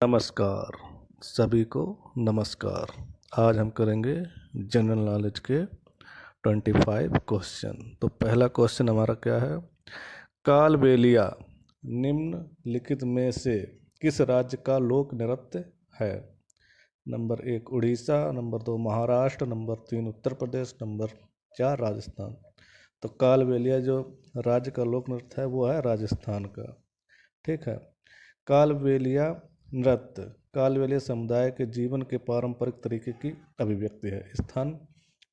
नमस्कार सभी को। नमस्कार। आज हम करेंगे जनरल नॉलेज के 25 क्वेश्चन। तो पहला क्वेश्चन हमारा क्या है? कालबेलिया निम्नलिखित में से किस राज्य का लोक नृत्य है? Number 1 Orissa, number 2 Maharashtra, number 3 Uttar Pradesh, number 4 Rajasthan. तो कालबेलिया जो राज्य का लोक नृत्य है वो है राजस्थान का। ठीक है। कालबेलिया नृत्य कालबेलिया समुदाय के जीवन के पारंपरिक तरीके की अभिव्यक्ति है। स्थान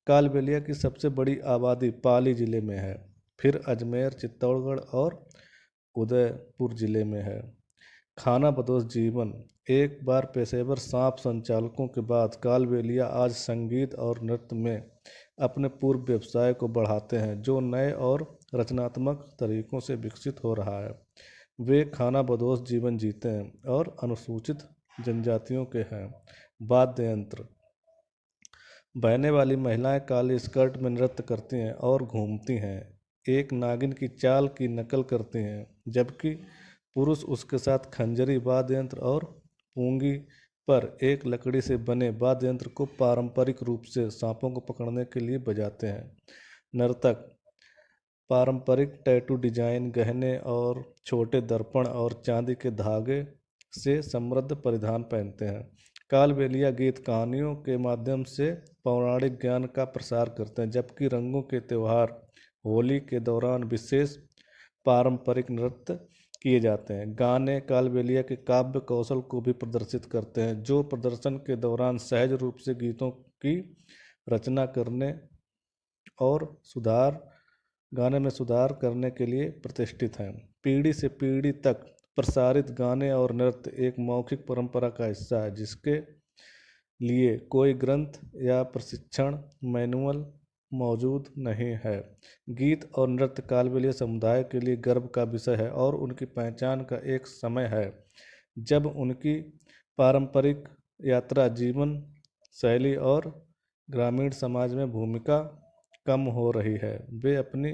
कालबेलिया की सबसे बड़ी आबादी पाली जिले में है, फिर अजमेर, चित्तौड़गढ़ और उदयपुर जिले में है। खाना बदोश जीवन एक बार पेशेवर सांप संचालकों के बाद कालबेलिया आज संगीत और नृत्य में अपने पूर्व व्यवसाय को बढ़ाते हैं, जो नए और रचनात्मक तरीकों से विकसित हो रहा है। वे खाना बदोश जीवन जीते हैं और अनुसूचित जनजातियों के हैं। वाद्य यंत्र बहने वाली महिलाएं काली स्कर्ट में नृत्य करती हैं और घूमती हैं, एक नागिन की चाल की नकल करती हैं, जबकि पुरुष उसके साथ खंजरी वाद्य यंत्र और पूंगी पर एक लकड़ी से बने वाद्य यंत्र को पारंपरिक रूप से सांपों को पकड़ने के लिए बजाते हैं। नर्तक पारंपरिक टैटू डिजाइन, गहने और छोटे दर्पण और चांदी के धागे से समृद्ध परिधान पहनते हैं। कालबेलिया गीत कहानियों के माध्यम से पौराणिक ज्ञान का प्रसार करते हैं, जबकि रंगों के त्यौहार होली के दौरान विशेष पारंपरिक नृत्य किए जाते हैं। गाने कालबेलिया के काव्य कौशल को भी प्रदर्शित करते हैं, जो प्रदर्शन के दौरान सहज रूप से गीतों की रचना करने और गाने में सुधार करने के लिए प्रतिष्ठित हैं। पीढ़ी से पीढ़ी तक प्रसारित गाने और नृत्य एक मौखिक परंपरा का हिस्सा है, जिसके लिए कोई ग्रंथ या प्रशिक्षण मैनुअल मौजूद नहीं है। गीत और नृत्य कालबेलिया समुदाय के लिए गर्व का विषय है और उनकी पहचान का एक समय है जब उनकी पारंपरिक यात्रा जीवन शैली और ग्रामीण समाज में भूमिका कम हो रही है। वे अपनी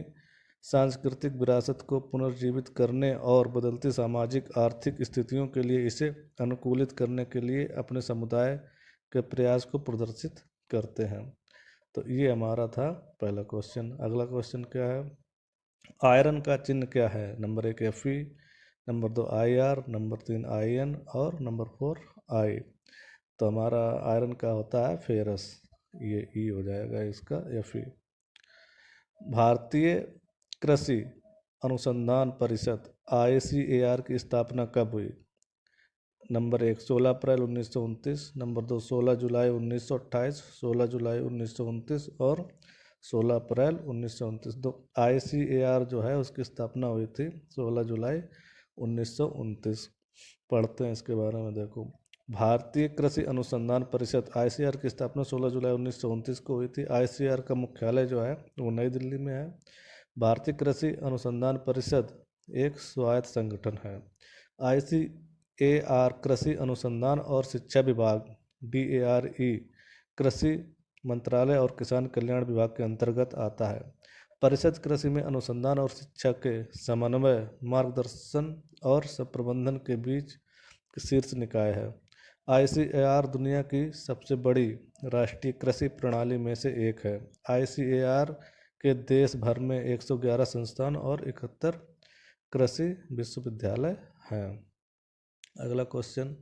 सांस्कृतिक विरासत को पुनर्जीवित करने और बदलती सामाजिक आर्थिक स्थितियों के लिए इसे अनुकूलित करने के लिए अपने समुदाय के प्रयास को प्रदर्शित करते हैं। तो ये हमारा था पहला क्वेश्चन। अगला क्वेश्चन क्या है? आयरन का चिन्ह क्या है? Number 1 Fe, number 2 IR, number 3 IN और नंबर 4 I। तो हमारा आयरन का होता है फेरस, ये ई हो जाएगा इसका Fe। भारतीय कृषि अनुसंधान परिषद ICAR की स्थापना कब हुई? नंबर 1 16 अप्रैल 1929, नंबर 2 16 जुलाई 1928, 16 जुलाई 1929 और 16 अप्रैल 1929। तो ICAR जो है उसकी स्थापना हुई थी 16 जुलाई 1929। पढ़ते हैं इसके बारे में। देखो, भारतीय कृषि अनुसंधान परिषद ICAR की स्थापना 16 जुलाई 1929 को हुई थी। ICAR का मुख्यालय जो है वो नई दिल्ली में है। भारतीय कृषि अनुसंधान परिषद एक स्वायत्त संगठन है। ICAR कृषि अनुसंधान और शिक्षा विभाग DARE कृषि मंत्रालय और किसान कल्याण विभाग के अंतर्गत आता है। परिषद कृषि में अनुसंधान और शिक्षा के समन्वय, मार्गदर्शन और प्रबंधन के बीच शीर्ष निकाय है। ICAR दुनिया की सबसे बड़ी राष्ट्रीय कृषि प्रणाली में से एक है। ICAR के देश भर में 111 संस्थान और 71 कृषि विश्वविद्यालय हैं। अगला क्वेश्चन,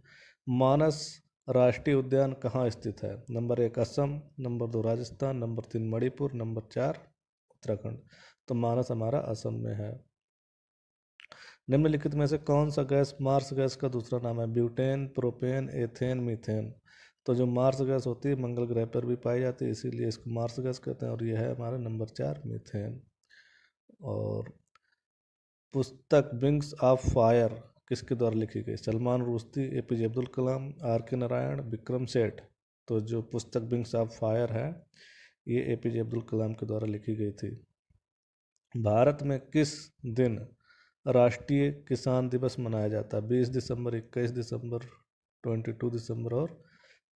मानस राष्ट्रीय उद्यान कहाँ स्थित है? Number 1 Assam, number 2 Rajasthan, number 3 Manipur, number 4 Uttarakhand. तो मानस हमारा असम में है। निम्नलिखित में से कौन सा गैस मार्स गैस का दूसरा नाम है? Butane, propane, ethane, methane. तो जो मार्स गैस होती है मंगल ग्रह पर भी पाई जाती है, इसीलिए इसको मार्स गैस कहते हैं। और यह है हमारा नंबर 4 मीथेन। और पुस्तक विंग्स ऑफ फायर किसके द्वारा लिखी गई? Salman Rushdie, APJ Abdul Kalam, RK Narayan, Vikram Seth. तो जो पुस्तक विंग्स ऑफ फायर है ये APJ अब्दुल कलाम के द्वारा लिखी गई थी। भारत में किस दिन राष्ट्रीय किसान दिवस मनाया जाता है? 20 दिसंबर, 21 दिसंबर, 22 दिसंबर और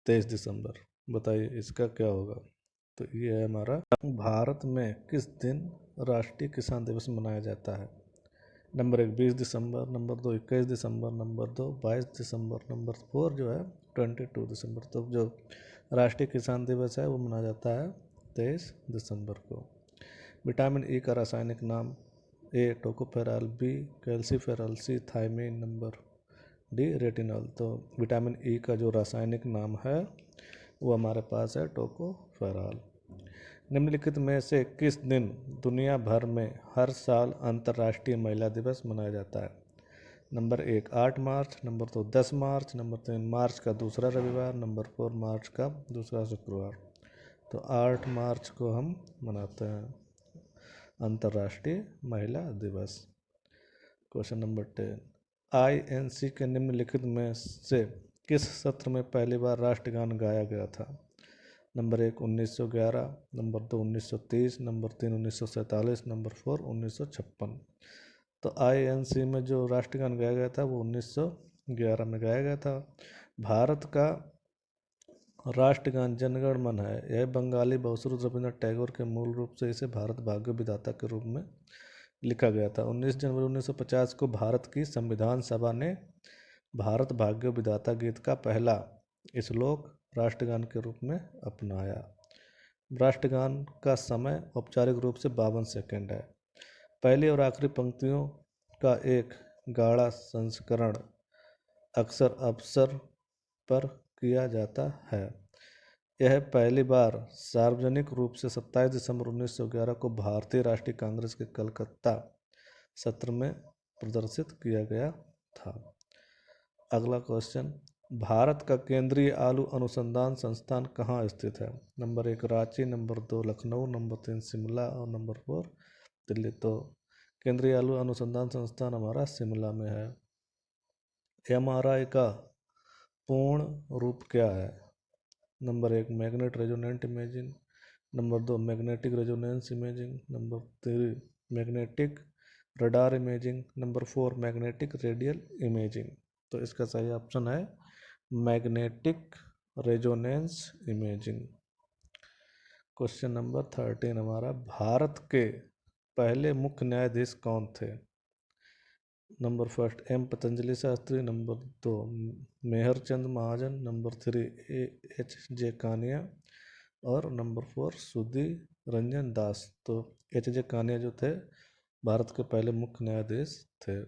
23 दिसंबर। बताइए इसका क्या होगा? तो ये है हमारा, भारत में किस दिन राष्ट्रीय किसान दिवस मनाया जाता है? नंबर 1 20 दिसंबर, नंबर 2 21 दिसंबर, नंबर 2 22 दिसंबर, नंबर 4 जो है 22 दिसंबर। तो जो राष्ट्रीय किसान दिवस है वो मनाया जाता है 23 दिसंबर को। विटामिन ई का रासायनिक नाम: ए टोकोफेरॉल, बी कैल्सीफेरॉल, सी थायमीन, नंबर डी रेटिनॉल। तो विटामिन ई का जो रासायनिक नाम है वो हमारे पास है टोकोफेरॉल। निम्नलिखित में से किस दिन दुनिया भर में हर साल अंतर्राष्ट्रीय महिला दिवस मनाया जाता है? नंबर 1 8 मार्च, नंबर 2 10 मार्च, नंबर 3 मार्च का दूसरा रविवार, नंबर 4 मार्च का दूसरा शुक्रवार। तो 8 मार्च को हम मनाते हैं अंतर्राष्ट्रीय महिला दिवस। क्वेश्चन नंबर 10, आईएनसी के निम्नलिखित में से किस सत्र में पहली बार राष्ट्रगान गाया गया था? Number 1 1911, number 2 1930, number 3 1947, number 4 1956। तो आईएनसी में जो राष्ट्रगान गाया गया था वो 1911 में गाया गया था। भारत का राष्ट्रगान जनगण मन है, यह बंगाली बहुश्रुत रविन्द्रनाथ टैगोर के मूल रूप से इसे भारत भाग्य विधाता के रूप में लिखा गया था। 19 जनवरी 1950 को भारत की संविधान सभा ने भारत भाग्य विधाता गीत का पहला श्लोक राष्ट्रगान के रूप में अपनाया। राष्ट्रगान का समय औपचारिक रूप से 52 सेकंड है। पहली और आखिरी पंक्तियों का एक गाढ़ा संस्करण अक्सर अवसर पर किया जाता है। यह पहली बार सार्वजनिक रूप से 27 दिसंबर 1911 को भारतीय राष्ट्रीय कांग्रेस के कलकत्ता सत्र में प्रदर्शित किया गया था। अगला क्वेश्चन, भारत का केंद्रीय आलू अनुसंधान संस्थान कहाँ स्थित है? Number 1 Ranchi, number 2 Lucknow, number 3 Shimla और नंबर 4 दिल्ली। तो केंद्रीय आलू अनुसंधान संस्थान हमारा शिमला में है। एमआरआई का पूर्ण रूप क्या है? Number 1 magnet resonant imaging, number 2 magnetic resonance imaging, number 3 magnetic radar imaging, number 4 magnetic radial imaging. तो इसका सही ऑप्शन है magnetic resonance imaging. Question number 13 हमारा, भारत के पहले मुख्य न्यायाधीश कौन थे? Number first M Patanjali Shastri, number 2 Mehr Chand Mahajan, number 3 H J Kania और नंबर 4 सुधी रंजन दास। तो एच जे कानिया जो थे भारत के पहले मुख्य न्यायाधीश थे।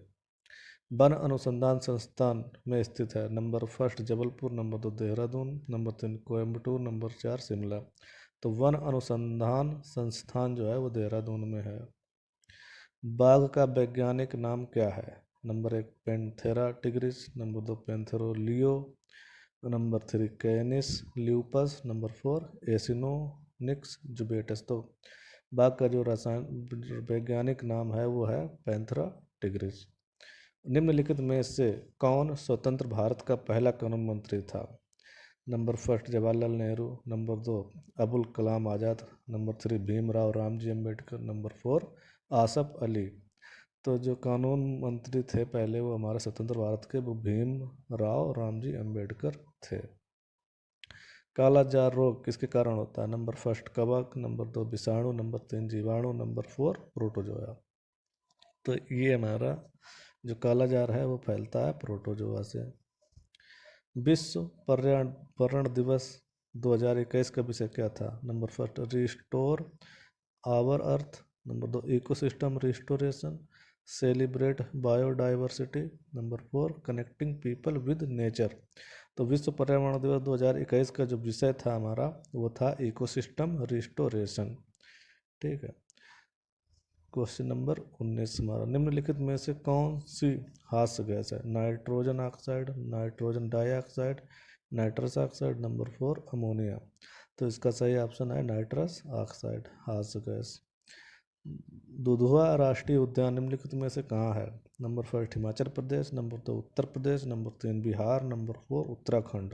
वन अनुसंधान संस्थान में स्थित है? Number first Jabalpur, number 2 Dehradun, number 3 Coimbatore, number 4 Shimla. तो वन अनुसंधान संस्थान जो है वो देहरादून में है। बाघ का वैज्ञानिक नाम क्या है? Number 1 Panthera tigris, number 2 Panthera leo, number 3 Canis lupus, number 4 Acinonyx jubatus. तो बाघ का जो रसायन वैज्ञानिक नाम है वो है पेंथेरा टिग्रिस। निम्नलिखित में से कौन स्वतंत्र भारत का पहला कानून मंत्री था? Number first Jawaharlal Nehru, number 2 Abul Kalam Azad, number 3 Bhimrao Ramji Ambedkar, number 4 Asaf Ali. तो जो कानून मंत्री थे पहले वो हमारे स्वतंत्र भारत के वो भीमराव रामजी अम्बेडकर थे। कालाजार रोग किसके कारण होता है? नंबर फर्स्ट कवक, नंबर 2 विषाणु, नंबर 3 जीवाणु, नंबर 4 प्रोटोजोआ। तो ये हमारा जो कालाजार है वो फैलता है प्रोटोजोआ से। विश्व पर्यावरण दिवस 2021 का विषय क्या था? Number first restore our earth, number 2 ecosystem restoration, celebrate biodiversity, number 4 connecting people with nature. तो विश्व पर्यावरण दिवस 2021 का जो विषय था हमारा वो था इकोसिस्टम रिस्टोरेशन। ठीक है। क्वेश्चन नंबर 19 हमारा, निम्नलिखित में से कौन सी हास्य गैस है? Nitrogen oxide, nitrogen dioxide, nitrous oxide, number 4 ammonia. तो इसका सही ऑप्शन है नाइट्रस ऑक्साइड हास्य गैस। दुधवा राष्ट्रीय उद्यान निम्नलिखित में से कहाँ है? Number first Himachal Pradesh, number 2 Uttar Pradesh, number 3 Bihar, number 4 Uttarakhand.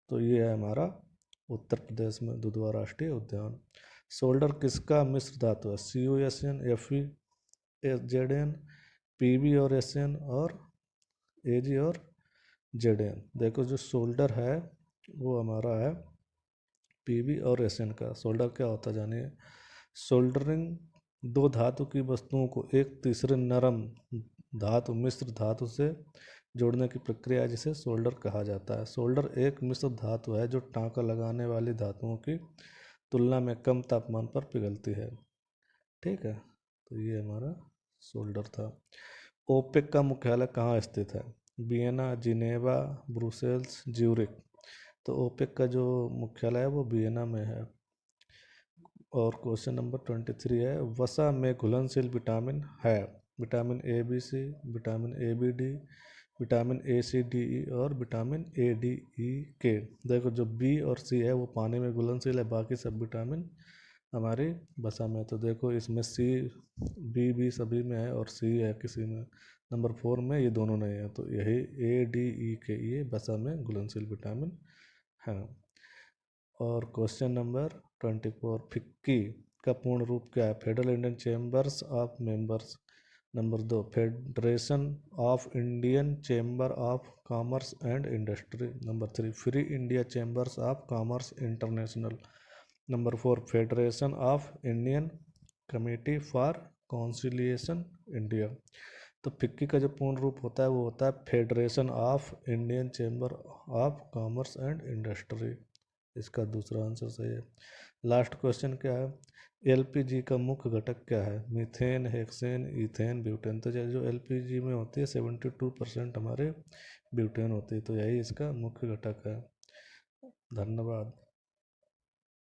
तो ये है हमारा उत्तर प्रदेश में दुधवा राष्ट्रीय उद्यान। सोल्डर किसका मिश्र धातु है? CuSN, FeZn, Pb और Sn और Ag और Zn। देखो जो सोल्डर है वो हमारा है Pb और Sn का। सोल्डर क्या होता है जानिए? सोल्डरिंग दो धातु की वस्तुओं को एक तीसरे नरम धातु मिश्र धातु से जोड़ने की प्रक्रिया है जिसे सोल्डर कहा जाता है। सोल्डर एक मिश्र धातु है जो टांका लगाने वाली धातुओं की तुलना में कम तापमान पर पिघलती है। ठीक है, तो ये हमारा सोल्डर था। ओपेक का मुख्यालय कहाँ स्थित है? Vienna, Geneva, Brussels, Zurich. तो ओपेक का जो मुख्यालय है वो वियना में है। और क्वेश्चन नंबर 23 है, वसा में घुलनशील विटामिन है? Vitamin A B C, vitamin A B D, vitamin A C D E और विटामिन ए डी ई के। देखो जो बी और सी है वो पानी में घुलनशील है, बाकी सब विटामिन हमारी वसा में। तो देखो इसमें सी बी भी सभी में है और सी है किसी में, नंबर 4 में ये दोनों नहीं है। तो यही ए डी ई के ये वसा में घुलनशील विटामिन है। और क्वेश्चन नंबर 24, फिक्की का पूर्ण रूप क्या है? Federal Indian chambers of members. Number 2, federation of Indian chamber of commerce and industry. Number 3, free India chambers of commerce international. Number 4, federation of Indian committee for conciliation India. तो FICCI का जो पूर्ण रूप होता है वो होता है federation of Indian chamber of commerce and industry. इसका दूसरा आंसर सही है। लास्ट क्वेश्चन क्या है? एलपीजी का मुख्य घटक क्या है? Methane, hexane, ethane, butane. तो जो एलपीजी में होती है 72% हमारे ब्यूटेन होती है, तो यही इसका मुख्य घटक है। धन्यवाद।